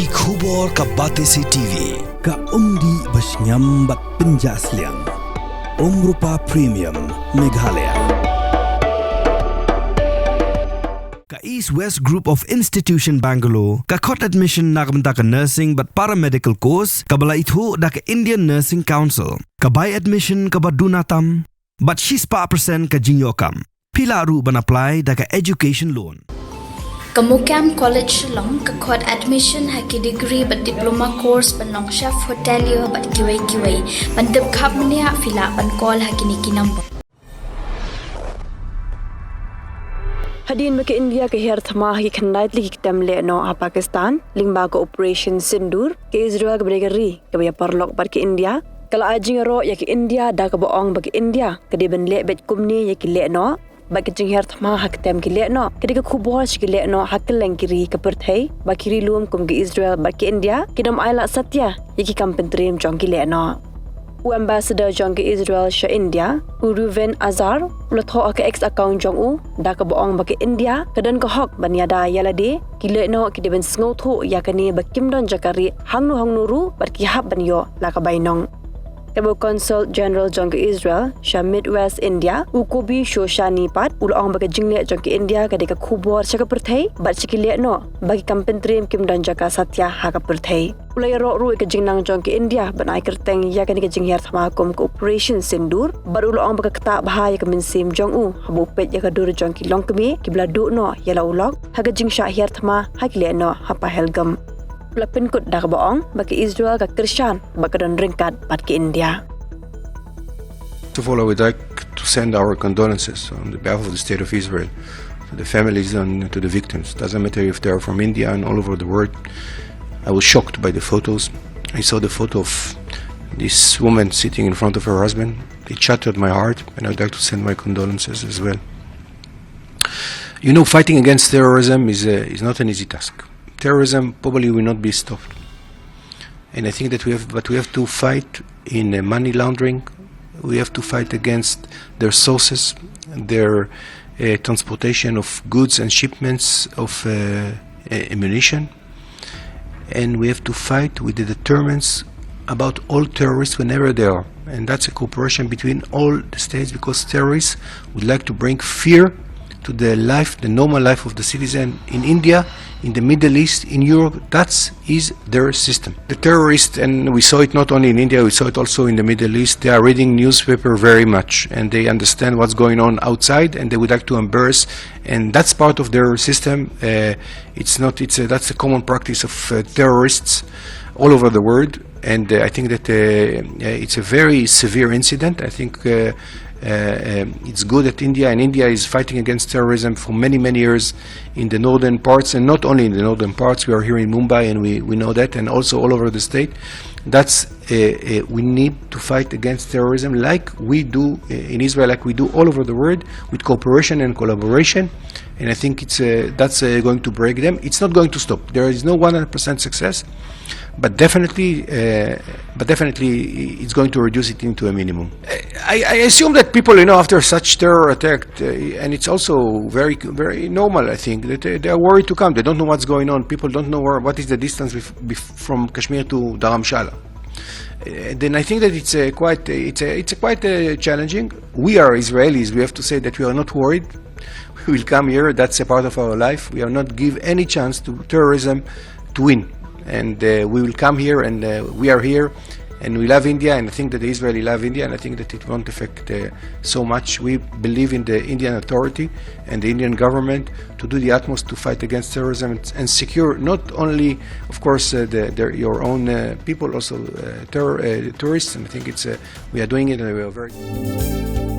Ki khubor ka bate si TV ka umdi basnyam bat penjaslian Umrupa Premium Meghalaya ka East West Group of Institution Bangalore ka khot admission nagmenta ka nursing but paramedical course ka bala ithu da ka Indian Nursing Council ka buy admission ka badunatam but she's pa percent ka jinyokam pila ru ban apply da ka education loan Kamukam College long ka khot admission haki degree but diploma course ban long chef hotelier but QA ban deb Kumne fila ban call haki niki number Hadin ke India ke her thama hi khandait li kitam Lehnoh a Pakistan lingba ko operation Sindur ke Israel ke bregari ke ya parlok bar ke India kala Ïaroh ya ke India da ka boong ba ke India ke de ban le Beit Kumne ya ke Lehnoh ba ke her thama hak tem ke Lehnoh ke de ku bosh ke Lehnoh hak lengkiri ke perthai ba kiri lum kum ke Israel ba ke India ke dam aila satya ya ke kampentrim jong ke Lehnoh U ambassador jong ke Israel sha India Ruven Azar ulatho ke ex account jong u da ka boong ba ke India kadan ko hok banyada yalade ki Lehnoh ki deben sngoth ya kani ba kimdon jakari hangnu ru bar ki hab banyo la ka bainong Kabo Consul General jong ke Israel sha Midwest India ukobi shoshani pat ulong ba ke jingle jong ke India ka de ka khubor cha ka perthai bar chi Lehnoh ba ki kampentrim kimdon jaka satya ha ka perthai Ulay ro ru ke jingnang jong ke India banai kerteng ya kan ke jingher thama kom ke operation Sindur baru ulong ba kata bahaya ke minsim jong u habu pet ya ka dur jong ki long kemi ki bla du no ya la ulok ha ke jing sha her thama ha ki Lehnoh ha pa helgam Lapin kut da ka boong ba ke Israel ka Krishan ba ka don ringkat pat ke India First of all, I would like to send our condolences on behalf of the State of Israel to the families and to the victims. Doesn't matter if they are from India and all over the world. I was shocked by the photos. I saw the photo of this woman sitting in front of her husband. It shattered my heart, and I'd like to send my condolences as well. You know, fighting against terrorism is not an easy task. Terrorism probably will not be stopped. And I think that we have to fight in money laundering. We have to fight against their sources, their transportation of goods and shipments of ammunition. And we have to fight with the deterrence about all terrorists whenever they are. And that's a cooperation between all the states because terrorists would like to bring fear to the life, the normal life of the citizen in India, in the Middle East, in Europe. That is their system. The terrorists, and we saw it not only in India, we saw it also in the Middle East, they are reading newspaper very much and they understand what's going on outside and they would like to embarrass, and that's part of their system. That's a common practice of terrorists all over the world, and I think that it's a very severe incident. I think it's good that India is fighting against terrorism for many years in the northern parts, and not only in the northern parts. We are here in Mumbai and we know that, and also all over the state. That's we need to fight against terrorism like we do in Israel, like we do all over the world, with cooperation and collaboration. And I think that's going to break them. It's not going to stop. There is no 100% success, but definitely it's going to reduce it into a minimum. I assume that people, after such terror attack, and it's also very normal, I think, that they are worried to come. They don't know what's going on. People don't know what is the distance from Kashmir to Dharamshala. Then I think that it's quite challenging. We are Israelis. We have to say that we are not worried. We will come here. That's a part of our life. We will not give any chance to terrorism to win. And we will come here, and we are here, and we love India, and I think that the Israelis love India, and I think that it won't affect so much. We believe in the Indian authority and the Indian government to do the utmost to fight against terrorism and secure not only, of course, your own people, also tourists. And I think we are doing it, and we are very.